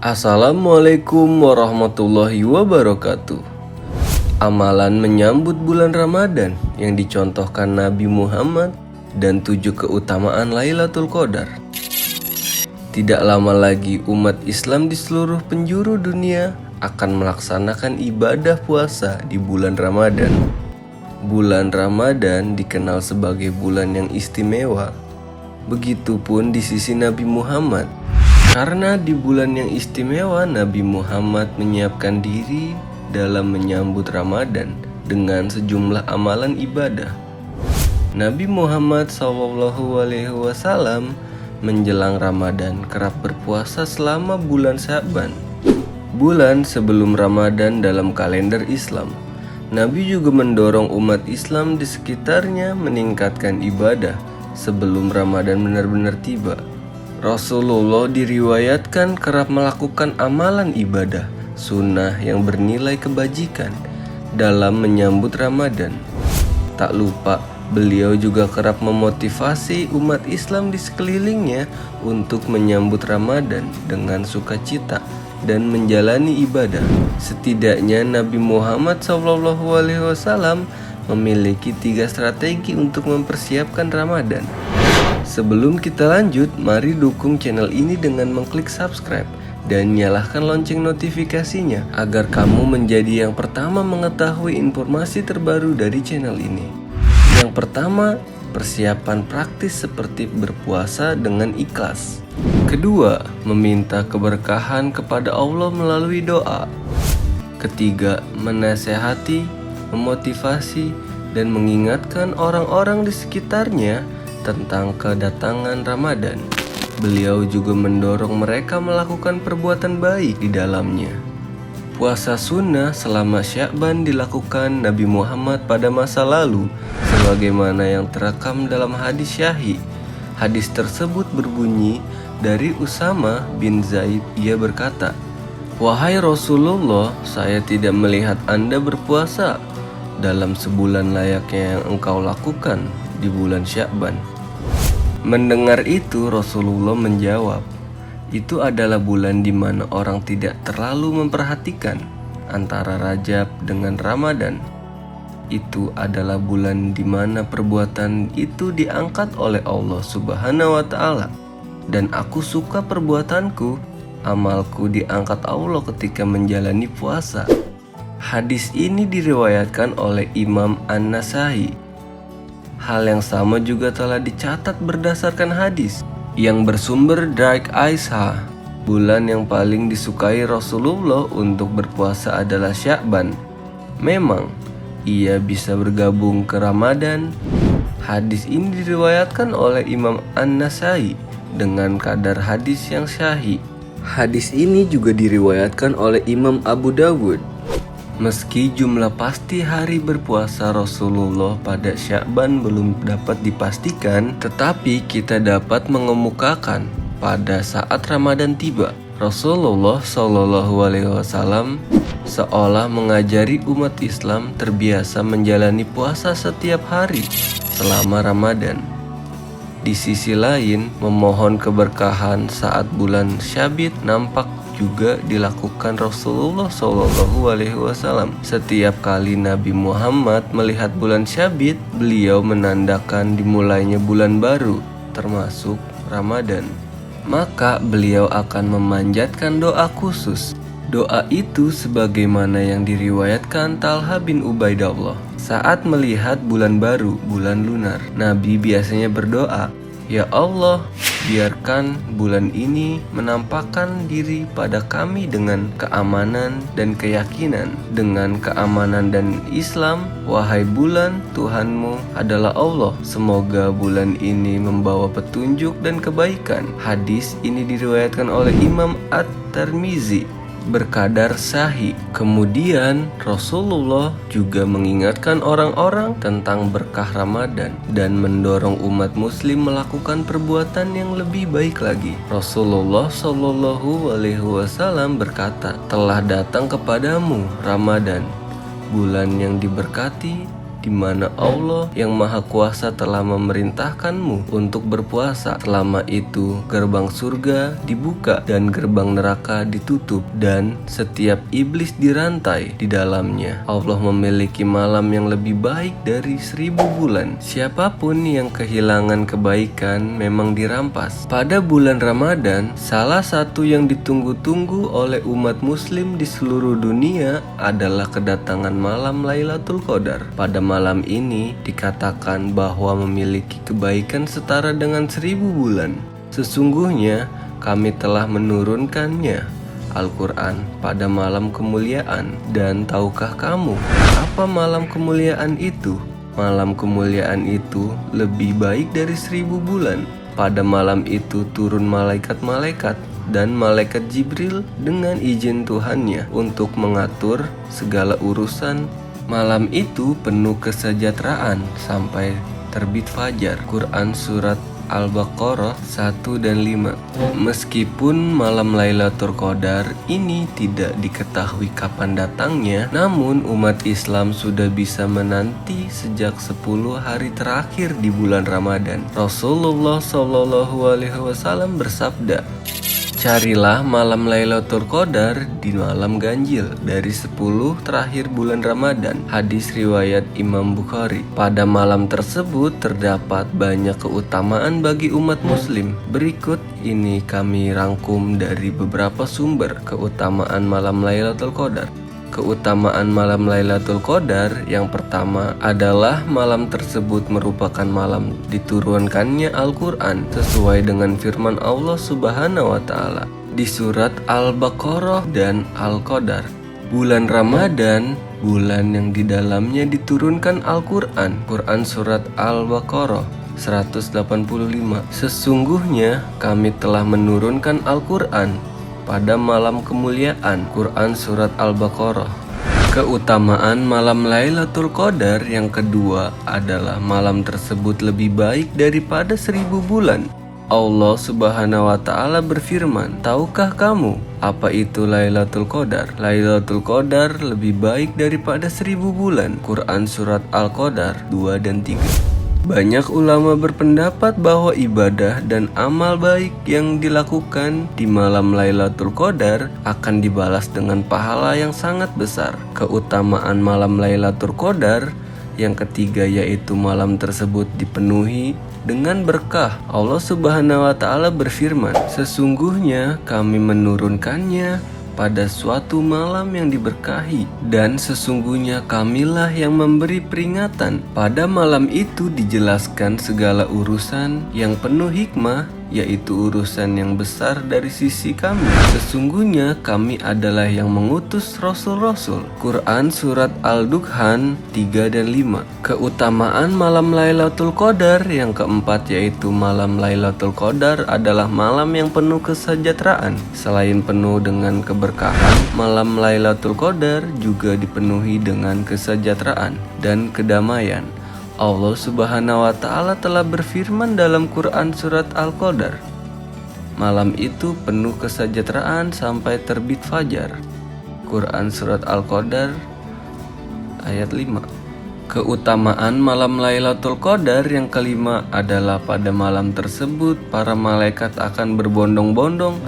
Assalamualaikum warahmatullahi wabarakatuh. Amalan menyambut bulan Ramadan yang dicontohkan Nabi Muhammad dan 7 keutamaan Lailatul Qadar. Tidak lama lagi umat Islam di seluruh penjuru dunia akan melaksanakan ibadah puasa di bulan Ramadan. Bulan Ramadan dikenal sebagai bulan yang istimewa. Begitupun di sisi Nabi Muhammad. Karena di bulan yang istimewa, Nabi Muhammad menyiapkan diri dalam menyambut Ramadan dengan sejumlah amalan ibadah. Nabi Muhammad SAW menjelang Ramadan kerap berpuasa selama bulan Sya'ban, bulan sebelum Ramadan dalam kalender Islam. Nabi juga mendorong umat Islam di sekitarnya meningkatkan ibadah sebelum Ramadan benar-benar tiba. Rasulullah diriwayatkan kerap melakukan amalan ibadah sunnah yang bernilai kebajikan dalam menyambut Ramadan. Tak lupa, beliau juga kerap memotivasi umat Islam di sekelilingnya untuk menyambut Ramadan dengan sukacita dan menjalani ibadah. Setidaknya Nabi Muhammad SAW memiliki 3 strategi untuk mempersiapkan Ramadan. Sebelum kita lanjut, mari dukung channel ini dengan mengklik subscribe dan nyalakan lonceng notifikasinya agar kamu menjadi yang pertama mengetahui informasi terbaru dari channel ini. Yang pertama, persiapan praktis seperti berpuasa dengan ikhlas. Kedua, meminta keberkahan kepada Allah melalui doa. Ketiga, menasehati, memotivasi, dan mengingatkan orang-orang di sekitarnya tentang kedatangan Ramadan. Beliau juga mendorong mereka melakukan perbuatan baik di dalamnya. Puasa sunnah selama Sya'ban dilakukan Nabi Muhammad pada masa lalu sebagaimana yang terekam dalam hadis Sahih. Hadis tersebut berbunyi dari Usama bin Zaid. Ia berkata, "Wahai Rasulullah, saya tidak melihat Anda berpuasa dalam sebulan layaknya yang engkau lakukan di bulan Sya'ban." Mendengar itu, Rasulullah menjawab, "Itu adalah bulan di mana orang tidak terlalu memperhatikan antara Rajab dengan Ramadan. Itu adalah bulan di mana perbuatan itu diangkat oleh Allah Subhanahu wa Ta'ala. Dan aku suka perbuatanku, amalku diangkat Allah ketika menjalani puasa." Hadis ini diriwayatkan oleh Imam An-Nasai. Hal yang sama juga telah dicatat berdasarkan hadis yang bersumber dari Aisyah. Bulan yang paling disukai Rasulullah untuk berpuasa adalah Sya'ban. Memang, ia bisa bergabung ke Ramadan. Hadis ini diriwayatkan oleh Imam An-Nasai dengan kadar hadis yang sahih. Hadis ini juga diriwayatkan oleh Imam Abu Dawud. Meski jumlah pasti hari berpuasa Rasulullah pada Sya'ban belum dapat dipastikan, tetapi kita dapat mengemukakan pada saat Ramadan tiba, Rasulullah SAW seolah mengajari umat Islam terbiasa menjalani puasa setiap hari selama Ramadan. Di sisi lain, memohon keberkahan saat bulan Syabit nampak juga dilakukan Rasulullah SAW. Setiap kali Nabi Muhammad melihat bulan Syabit, beliau menandakan dimulainya bulan baru, termasuk Ramadan. Maka beliau akan memanjatkan doa khusus. Doa itu sebagaimana yang diriwayatkan Talha bin Ubaidillah. Saat melihat bulan baru, bulan lunar, Nabi biasanya berdoa, "Ya Allah, biarkan bulan ini menampakkan diri pada kami dengan keamanan dan keyakinan, dengan keamanan dan Islam. Wahai bulan, Tuhanmu adalah Allah. Semoga bulan ini membawa petunjuk dan kebaikan." Hadis ini diriwayatkan oleh Imam At-Tirmizi berkadar sahih. Kemudian Rasulullah juga mengingatkan orang-orang tentang berkah Ramadan dan mendorong umat muslim melakukan perbuatan yang lebih baik lagi. Rasulullah SAW berkata, "Telah datang kepadamu Ramadan, bulan yang diberkati, di mana Allah yang Maha Kuasa telah memerintahkanmu untuk berpuasa. Selama itu gerbang surga dibuka dan gerbang neraka ditutup, dan setiap iblis dirantai di dalamnya. Allah memiliki malam yang lebih baik dari 1000 bulan. Siapapun yang kehilangan kebaikan memang dirampas. Pada bulan Ramadan, salah satu yang ditunggu-tunggu oleh umat muslim di seluruh dunia adalah kedatangan malam Lailatul Qadar. Pada malam ini dikatakan bahwa memiliki kebaikan setara dengan 1000 bulan. Sesungguhnya kami telah menurunkannya, Al-Quran, pada malam kemuliaan. Dan tahukah kamu apa malam kemuliaan itu? Malam kemuliaan itu lebih baik dari 1000 bulan. Pada malam itu turun malaikat-malaikat dan malaikat Jibril dengan izin Tuhannya untuk mengatur segala urusan. Malam itu penuh kesejahteraan sampai terbit fajar. Quran Surat Al-Baqarah 1 dan 5. Meskipun malam Lailatul Qadar ini tidak diketahui kapan datangnya, namun umat Islam sudah bisa menanti sejak 10 hari terakhir di bulan Ramadan. Rasulullah SAW bersabda, "Carilah malam Lailatul Qadar di malam ganjil dari 10 terakhir bulan Ramadan." Hadis riwayat Imam Bukhari. Pada malam tersebut terdapat banyak keutamaan bagi umat muslim. Berikut ini kami rangkum dari beberapa sumber keutamaan malam Lailatul Qadar. Keutamaan malam Lailatul Qadar yang pertama adalah malam tersebut merupakan malam diturunkannya Al-Quran sesuai dengan firman Allah Subhanahu wa Ta'ala di surat Al-Baqarah dan Al-Qadar. Bulan Ramadan, bulan yang di dalamnya diturunkan Al-Quran. Quran surat Al-Baqarah 185. Sesungguhnya kami telah menurunkan Al-Quran pada malam kemuliaan. Quran Surat Al-Baqarah. Keutamaan malam Lailatul Qadar yang kedua adalah malam tersebut lebih baik daripada 1000 bulan. Allah Subhanahu wa Ta'ala berfirman, "Tahukah kamu apa itu Lailatul Qadar? Lailatul Qadar lebih baik daripada 1000 bulan." Quran Surat Al-Qadar 2 dan 3. Banyak ulama berpendapat bahwa ibadah dan amal baik yang dilakukan di malam Lailatul Qadar akan dibalas dengan pahala yang sangat besar. Keutamaan malam Lailatul Qadar yang ketiga yaitu malam tersebut dipenuhi dengan berkah. Allah Subhanahu wa Ta'ala berfirman, "Sesungguhnya kami menurunkannya pada suatu malam yang diberkahi, dan sesungguhnya kamilah yang memberi peringatan." Pada malam itu dijelaskan segala urusan yang penuh hikmah, yaitu urusan yang besar dari sisi kami. Sesungguhnya kami adalah yang mengutus rasul-rasul. Quran Surat Al-Dukhan 3 dan 5. Keutamaan malam Lailatul Qadar yang keempat yaitu malam Lailatul Qadar adalah malam yang penuh kesejahteraan. Selain penuh dengan keberkahan, malam Lailatul Qadar juga dipenuhi dengan kesejahteraan dan kedamaian. Allah Subhanahu wa Ta'ala telah berfirman dalam Quran Surat Al-Qadar, "Malam itu penuh kesejahteraan sampai terbit fajar." Quran Surat Al-Qadar ayat 5. Keutamaan malam Lailatul Qadar yang kelima adalah pada malam tersebut para malaikat akan berbondong-bondong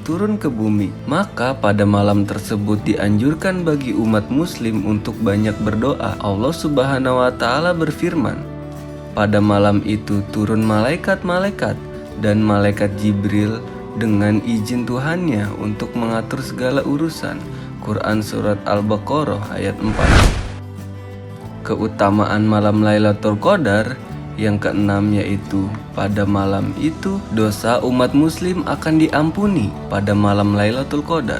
turun ke bumi. Maka pada malam tersebut dianjurkan bagi umat muslim untuk banyak berdoa. Allah Subhanahu wa Ta'ala berfirman, "Pada malam itu turun malaikat-malaikat dan malaikat Jibril dengan izin Tuhannya untuk mengatur segala urusan." Quran Surat Al-Baqarah ayat 4. Keutamaan malam Lailatul Qadar yang keenam yaitu pada malam itu dosa umat muslim akan diampuni pada malam Lailatul Qadar.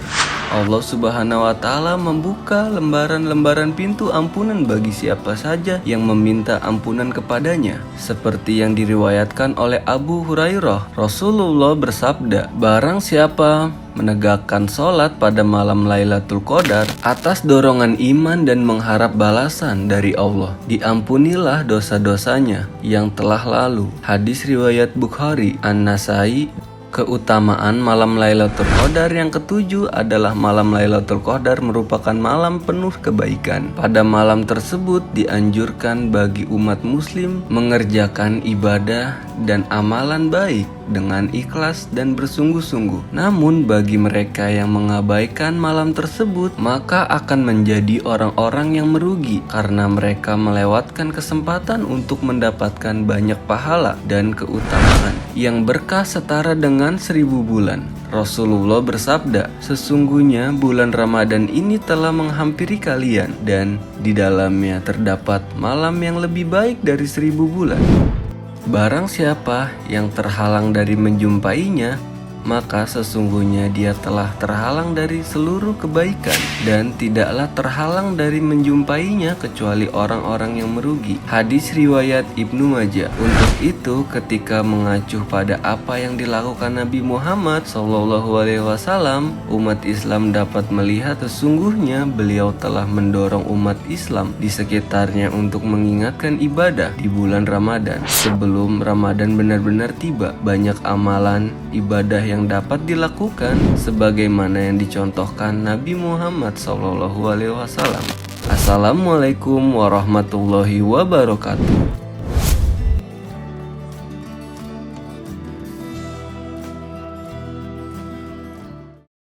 Allah Subhanahu wa Ta'ala membuka lembaran-lembaran pintu ampunan bagi siapa saja yang meminta ampunan kepadanya. Seperti yang diriwayatkan oleh Abu Hurairah, Rasulullah bersabda, "Barang siapa menegakkan sholat pada malam Lailatul Qadar atas dorongan iman dan mengharap balasan dari Allah, diampunilah dosa-dosanya yang telah lalu." Hadis riwayat Bukhari. An-Nasai Keutamaan malam Lailatul Qadar yang ketujuh adalah malam Lailatul Qadar merupakan malam penuh kebaikan. Pada malam tersebut dianjurkan bagi umat muslim mengerjakan ibadah dan amalan baik dengan ikhlas dan bersungguh-sungguh. Namun bagi mereka yang mengabaikan malam tersebut, maka akan menjadi orang-orang yang merugi karena mereka melewatkan kesempatan untuk mendapatkan banyak pahala dan keutamaan yang berkah setara dengan 1000 bulan. Rasulullah bersabda, "Sesungguhnya bulan Ramadan ini telah menghampiri kalian dan di dalamnya terdapat malam yang lebih baik dari 1000 bulan. Barang siapa yang terhalang dari menjumpainya, maka sesungguhnya dia telah terhalang dari seluruh kebaikan dan tidaklah terhalang dari menjumpainya kecuali orang-orang yang merugi." Hadis riwayat Ibnu Majah. Untuk itu, ketika mengacu pada apa yang dilakukan Nabi Muhammad SAW, umat Islam dapat melihat sesungguhnya beliau telah mendorong umat Islam di sekitarnya untuk mengingatkan ibadah di bulan Ramadan. Sebelum Ramadan benar-benar tiba, banyak amalan ibadah yang dapat dilakukan sebagaimana yang dicontohkan Nabi Muhammad SAW. Assalamualaikum warahmatullahi wabarakatuh.